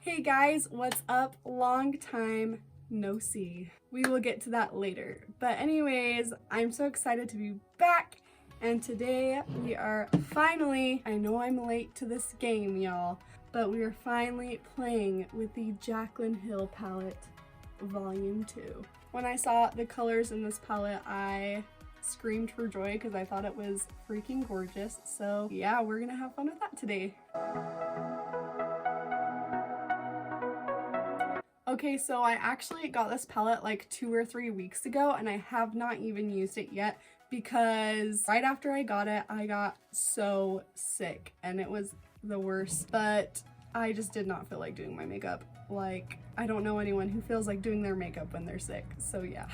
Hey guys, what's up? Long time no see. We will get to that later. But anyways, I'm so excited to be back, and today we are finally, I know I'm late to this game, y'all, but we are finally playing with the Jaclyn Hill Palette Volume 2. When I saw the colors in this palette, I screamed for joy because I thought it was freaking gorgeous. So yeah, we're gonna have fun with that today. Okay, so I actually got this palette like 2 or 3 weeks ago and I have not even used it yet because right after I got it, I got so sick and it was the worst, but I just did not feel like doing my makeup. Like, I don't know anyone who feels like doing their makeup when they're sick, so yeah.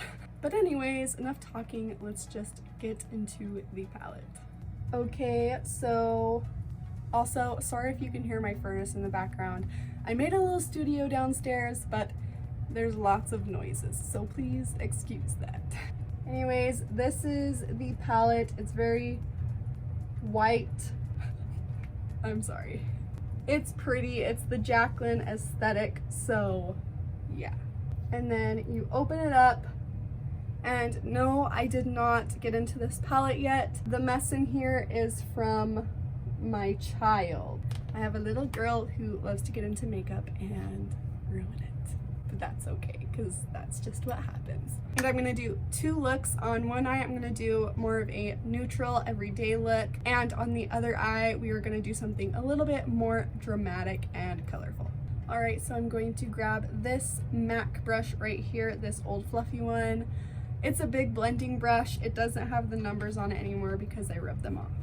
But anyways, enough talking, let's just get into the palette. Okay, so also, sorry if you can hear my furnace in the background. I made a little studio downstairs, but there's lots of noises, so please excuse that. Anyways, this is the palette. It's very white. I'm sorry. It's pretty. It's the Jaclyn aesthetic, so yeah. And then you open it up, and no, I did not get into this palette yet. The mess in here is from my child. I have a little girl who loves to get into makeup and ruin it, but that's okay because that's just what happens. And I'm gonna do 2 looks. On one eye I'm gonna do more of a neutral everyday look, and on the other eye we are gonna do something a little bit more dramatic and colorful. All right, so I'm going to grab this MAC brush right here, this old fluffy one. It's a big blending brush. It doesn't have the numbers on it anymore because I rubbed them off.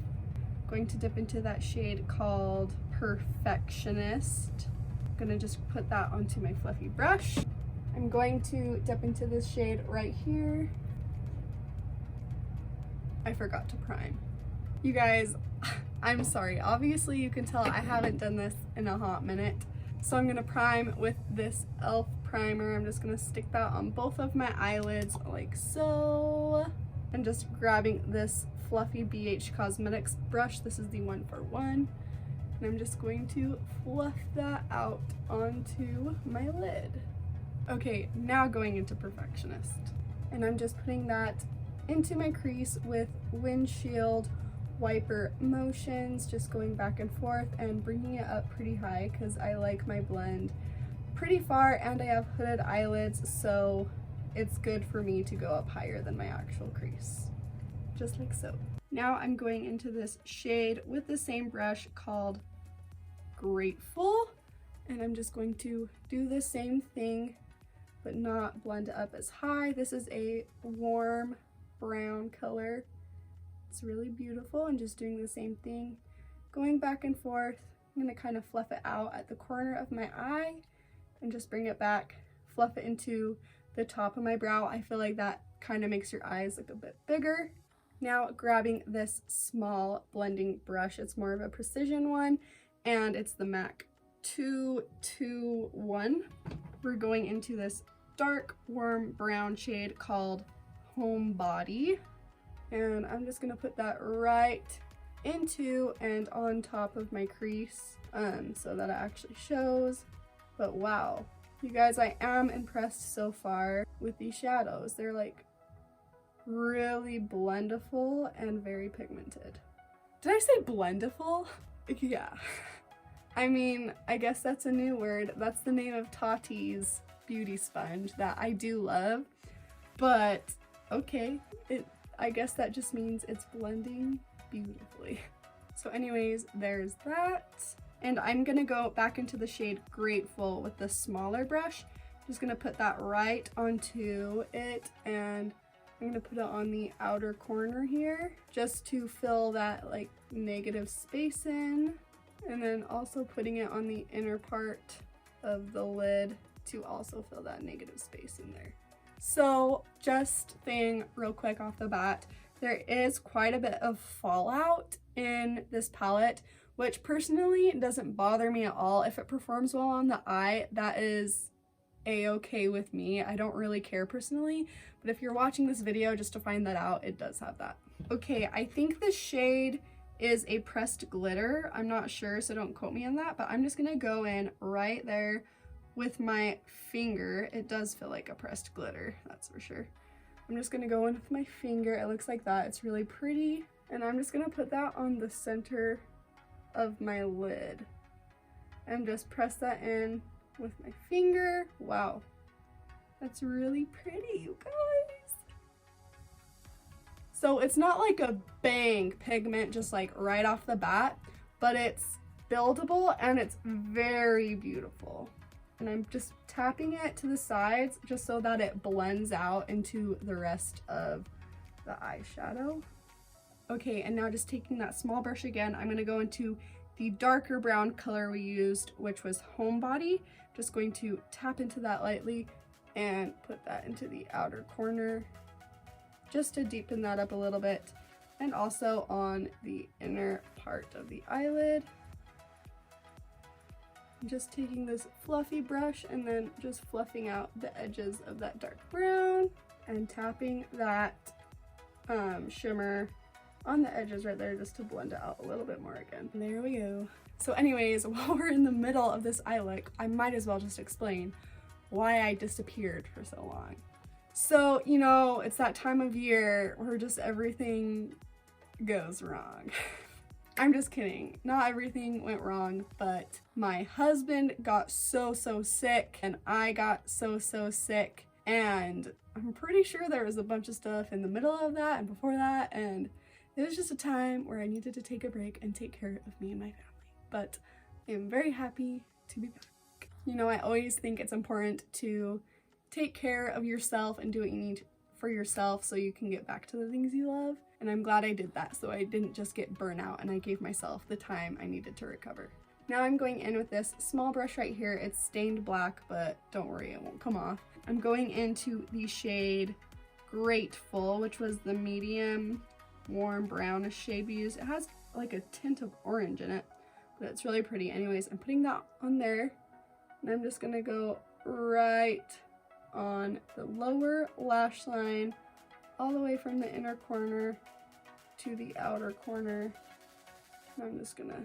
Going to dip into that shade called Perfectionist. I'm gonna just put that onto my fluffy brush. I'm going to dip into this shade right here. I forgot to prime. You guys, I'm sorry. Obviously you can tell I haven't done this in a hot minute. So I'm gonna prime with this e.l.f. primer. I'm just gonna stick that on both of my eyelids like so. And just grabbing this fluffy BH Cosmetics brush. This is the 1-for-1. And I'm just going to fluff that out onto my lid. Okay, now going into Perfectionist. And I'm just putting that into my crease with windshield wiper motions, just going back and forth and bringing it up pretty high because I like my blend pretty far, and I have hooded eyelids, so it's good for me to go up higher than my actual crease, just like so. Now I'm going into this shade with the same brush called Grateful, and I'm just going to do the same thing but not blend it up as high. This is a warm brown color. It's really beautiful, and just doing the same thing, going back and forth. I'm going to kind of fluff it out at the corner of my eye and just bring it back, fluff it into the top of my brow. I feel like that kind of makes your eyes look a bit bigger. Now grabbing this small blending brush, it's more of a precision one, and it's the MAC 221. We're going into this dark warm brown shade called Homebody, and I'm just gonna put that right into and on top of my crease so that it actually shows. But wow, you guys, I am impressed so far with these shadows. They're like really blendiful and very pigmented. Did I say blendiful? Yeah. I mean, I guess that's a new word. That's the name of Tati's beauty sponge that I do love. But okay, I guess that just means it's blending beautifully. So anyways, there's that. And I'm gonna go back into the shade Grateful with the smaller brush. Just gonna put that right onto it, and I'm gonna put it on the outer corner here just to fill that like negative space in, and then also putting it on the inner part of the lid to also fill that negative space in there. So just saying real quick off the bat, there is quite a bit of fallout in this palette, which personally doesn't bother me at all. If it performs well on the eye, that is a-okay with me. I don't really care personally, but if you're watching this video just to find that out, it does have that. Okay, I think the shade is a pressed glitter. I'm not sure, so don't quote me on that, but I'm just gonna go in right there with my finger. It does feel like a pressed glitter, that's for sure. I'm just gonna go in with my finger. It looks like that. It's really pretty. And I'm just gonna put that on the center of my lid and just press that in with my finger. Wow, that's really pretty, you guys. So it's not like a bang pigment just like right off the bat, but it's buildable and it's very beautiful. And I'm just tapping it to the sides just so that it blends out into the rest of the eyeshadow. Okay, and now just taking that small brush again, I'm gonna go into the darker brown color we used, which was Homebody. Just going to tap into that lightly and put that into the outer corner just to deepen that up a little bit, and also on the inner part of the eyelid. Just taking this fluffy brush and then just fluffing out the edges of that dark brown and tapping that shimmer on the edges right there just to blend it out a little bit more again. There we go. So anyways, while we're in the middle of this eye look, I might as well just explain why I disappeared for so long. So, you know, it's that time of year where just everything goes wrong. I'm just kidding. Not everything went wrong, but my husband got so sick and I got so sick, and I'm pretty sure there was a bunch of stuff in the middle of that and before that, and it was just a time where I needed to take a break and take care of me and my family. But I'm very happy to be back. You know, I always think it's important to take care of yourself and do what you need for yourself so you can get back to the things you love. And I'm glad I did that, so I didn't just get burnt out and I gave myself the time I needed to recover. Now I'm going in with this small brush right here. It's stained black, but don't worry, it won't come off. I'm going into the shade Grateful, which was the medium warm brownish shade we used. It has like a tint of orange in it, but it's really pretty. Anyways, I'm putting that on there, and I'm just gonna go right on the lower lash line all the way from the inner corner to the outer corner. And I'm just gonna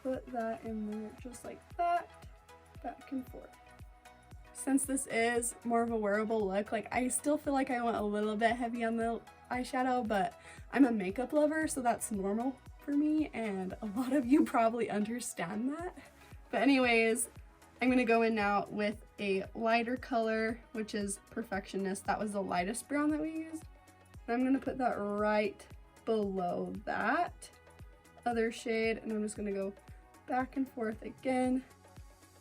put that in there just like that, back and forth. Since this is more of a wearable look, like I still feel like I went a little bit heavy on the eyeshadow, but I'm a makeup lover, so that's normal for me, and a lot of you probably understand that. But anyways, I'm gonna go in now with a lighter color, which is Perfectionist. That was the lightest brown that we used. And I'm gonna put that right below that other shade, and I'm just gonna go back and forth again,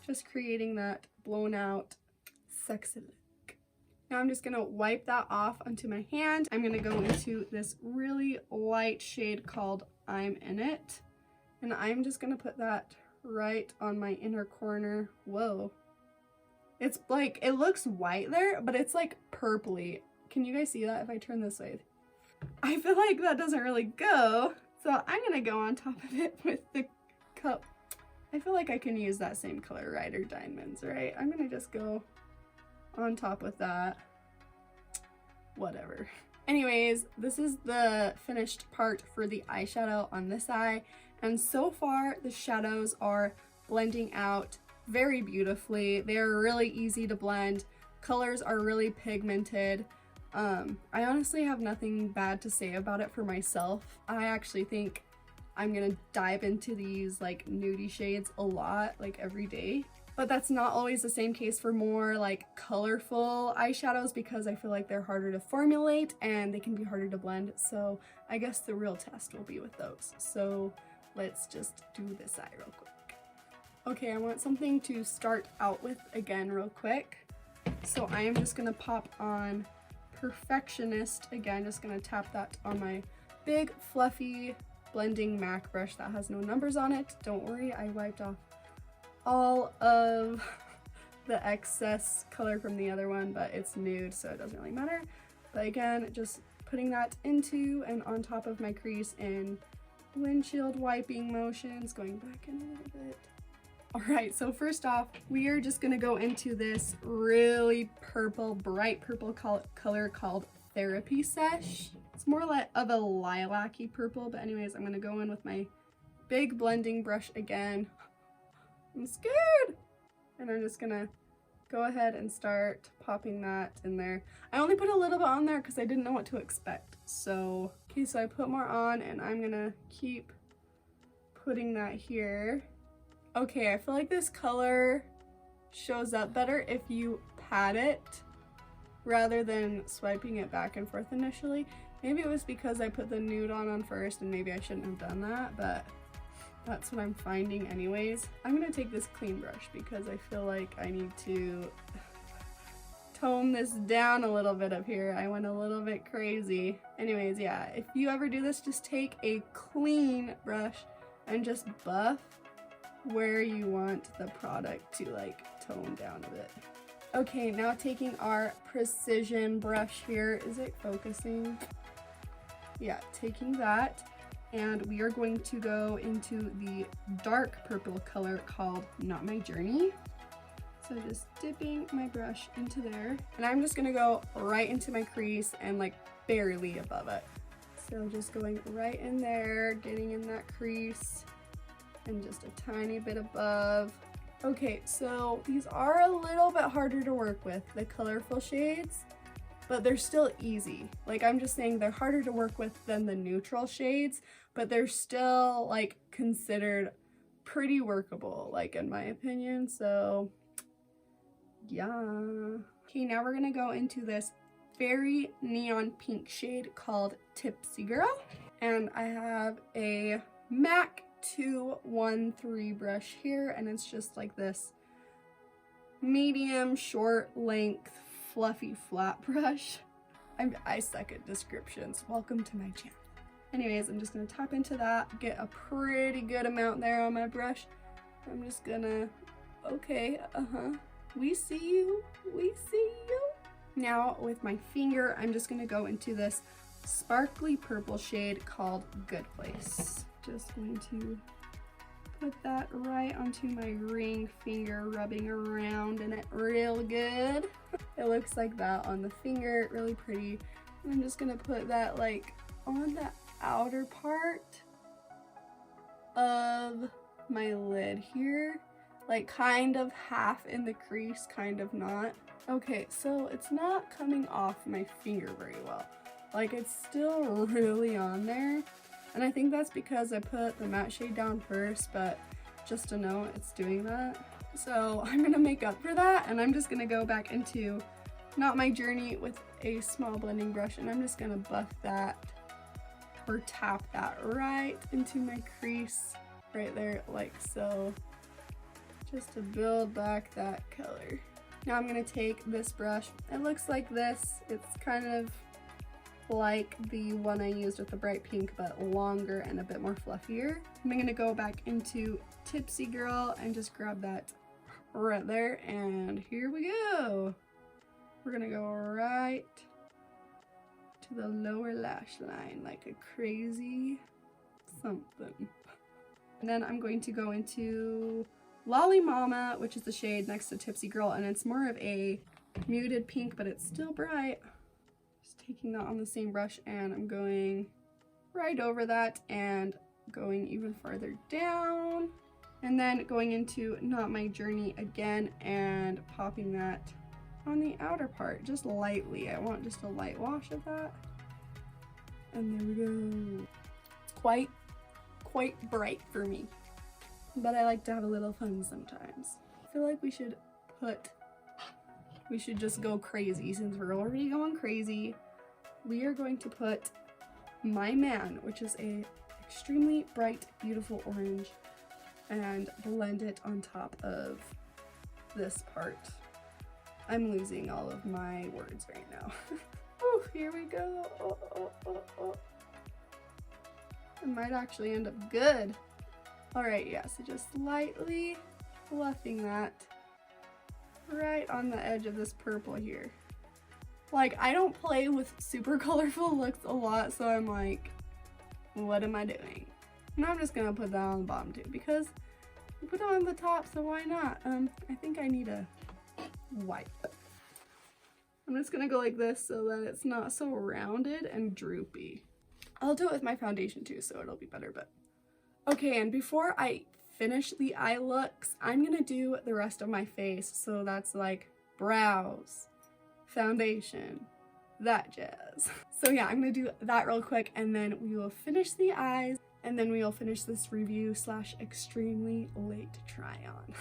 just creating that blown out sexy look. Now I'm just gonna wipe that off onto my hand. I'm gonna go into this really light shade called I'm In It, and I'm just gonna put that right on my inner corner. Whoa. It's like, it looks white there, but it's like purpley. Can you guys see that if I turn this way? I feel like that doesn't really go, so I'm gonna go on top of it with the cup. I feel like I can use that same color, Rider Diamonds, right? I'm gonna just go on top with that. Whatever. Anyways, this is the finished part for the eyeshadow on this eye, and so far the shadows are blending out very beautifully. They're really easy to blend. Colors are really pigmented. I honestly have nothing bad to say about it for myself. I actually think I'm gonna dive into these like nudie shades a lot, like every day. But that's not always the same case for more like colorful eyeshadows, because I feel like they're harder to formulate and they can be harder to blend. So I guess the real test will be with those. So let's just do this eye real quick. Okay, I want something to start out with again real quick. So I am just gonna pop on Perfectionist again, just gonna tap that on my big fluffy blending MAC brush that has no numbers on it. Don't worry, I wiped off all of the excess color from the other one, but it's nude, so it doesn't really matter. But again, just putting that into and on top of my crease in windshield wiping motions, going back in a little bit. Alright, so first off, we are just gonna go into this really purple, bright purple color called Therapy Sesh. It's more like of a lilac-y purple, but anyways, I'm gonna go in with my big blending brush again. I'm scared! And And I'm just gonna go ahead and start popping that in there. I only put a little bit on there because I didn't know what to expect. So, okay, so I put more on and I'm gonna keep putting that here. Okay, I feel like this color shows up better if you pat it rather than swiping it back and forth initially. Maybe it was because I put the nude on first and maybe I shouldn't have done that, but that's what I'm finding anyways. I'm gonna take this clean brush because I feel like I need to tone this down a little bit up here. I went a little bit crazy. Anyways, yeah, if you ever do this, just take a clean brush and just buff where you want the product to like tone down a bit. Okay, now taking our precision brush here. Is it focusing? Yeah, taking that. And we are going to go into the dark purple color called Not My Journey. So just dipping my brush into there. And I'm just gonna go right into my crease and like barely above it. So just going right in there, getting in that crease and just a tiny bit above. Okay, so these are a little bit harder to work with, the colorful shades, but they're still easy. Like, I'm just saying they're harder to work with than the neutral shades, but they're still like considered pretty workable, like in my opinion. So yeah. Okay, now we're gonna go into this very neon pink shade called Tipsy Girl. And I have a MAC 213 brush here, and it's just like this medium short length fluffy flat brush. I suck at descriptions. Welcome to my channel. Anyways, I'm just gonna tap into that, get a pretty good amount there on my brush. I'm just gonna, okay, we see you, we see you. Now with my finger, I'm just gonna go into this sparkly purple shade called Good Place. Just going to put that right onto my ring finger, rubbing around in it real good. It looks like that on the finger, really pretty. And I'm just gonna put that like on the outer part of my lid here, like kind of half in the crease, kind of not. Okay, so it's not coming off my finger very well. Like, it's still really on there. And I think that's because I put the matte shade down first, but just to know it's doing that. So I'm gonna make up for that, and I'm just gonna go back into Not My Journey with a small blending brush, and I'm just gonna buff that or tap that right into my crease right there, like so, just to build back that color. Now I'm gonna take this brush. It looks like this. It's kind of like the one I used with the bright pink, but longer and a bit more fluffier. I'm gonna go back into Tipsy Girl and just grab that right there, and here we go. We're gonna go right to the lower lash line like a crazy something. And then I'm going to go into Lolly Mama, which is the shade next to Tipsy Girl, and it's more of a muted pink, but it's still bright. Taking that on the same brush, and I'm going right over that and going even farther down, and then going into Not My Journey again and popping that on the outer part just lightly. I want just a light wash of that, and there we go. It's quite bright for me, but I like to have a little fun sometimes. I feel like we should just go crazy. Since we're already going crazy, we are going to put My Man, which is a extremely bright, beautiful orange, and blend it on top of this part. I'm losing all of my words right now. Oh, here we go. Oh. It might actually end up good. All right, yeah, so just lightly fluffing that right on the edge of this purple here. Like, I don't play with super colorful looks a lot, so I'm like, what am I doing? And I'm just gonna put that on the bottom too, because we put it on the top, so why not? I think I need a wipe. I'm just gonna go like this so that it's not so rounded and droopy. I'll do it with my foundation too, so it'll be better, but. Okay, and before I finish the eye looks, I'm gonna do the rest of my face. So that's like brows, foundation, that jazz. So yeah, I'm gonna do that real quick, and then we will finish the eyes, and then we will finish this review slash extremely late try on.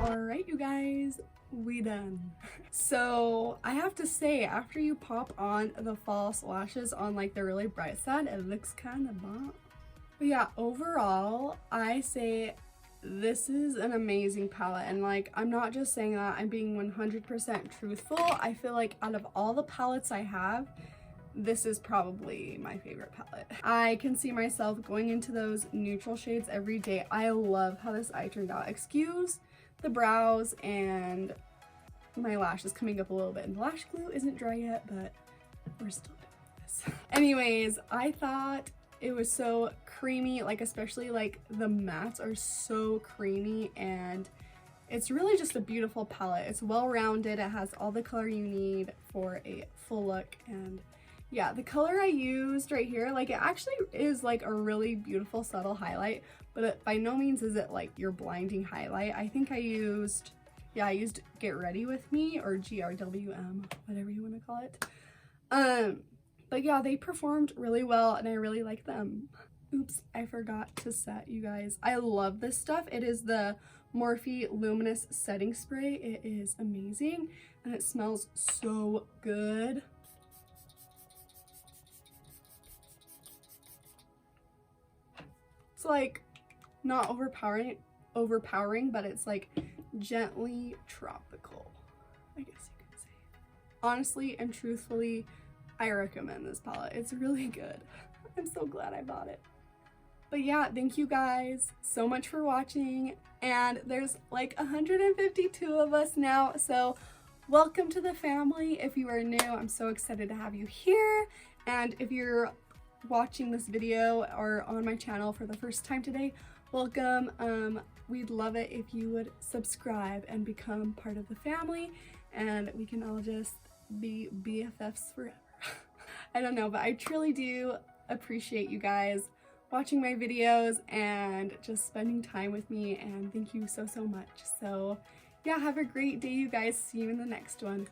Alright, you guys, we done. So I have to say, after you pop on the false lashes on like the really bright side, it looks kind of bomb. But yeah, overall, I say this is an amazing palette, and like, I'm not just saying that, I'm being 100% truthful. I feel like out of all the palettes I have, this is probably my favorite palette. I can see myself going into those neutral shades every day. I love how this eye turned out. Excuse the brows and my lashes coming up a little bit, and the lash glue isn't dry yet, but we're still doing this. Anyways, I thought it was so creamy, like especially like the mattes are so creamy, and it's really just a beautiful palette. It's well rounded, it has all the color you need for a full look, and yeah, the color I used right here, like it actually is like a really beautiful subtle highlight, but it, by no means is it like your blinding highlight. I think I used Get Ready With Me, or GRWM, whatever you want to call it. But yeah, they performed really well and I really like them. Oops, I forgot to set, you guys. I love this stuff. It is the Morphe Luminous Setting Spray. It is amazing and it smells so good. It's like not overpowering, but it's like gently tropical, I guess you could say. Honestly and truthfully, I recommend this palette. It's really good. I'm so glad I bought it. But yeah, thank you guys so much for watching, and there's like 152 of us now, so welcome to the family. If you are new, I'm so excited to have you here, and if you're watching this video or on my channel for the first time today, welcome. We'd love it if you would subscribe and become part of the family, and we can all just be BFFs forever. I don't know, but I truly do appreciate you guys watching my videos and just spending time with me, and thank you so much. So yeah, have a great day, you guys. See you in the next one.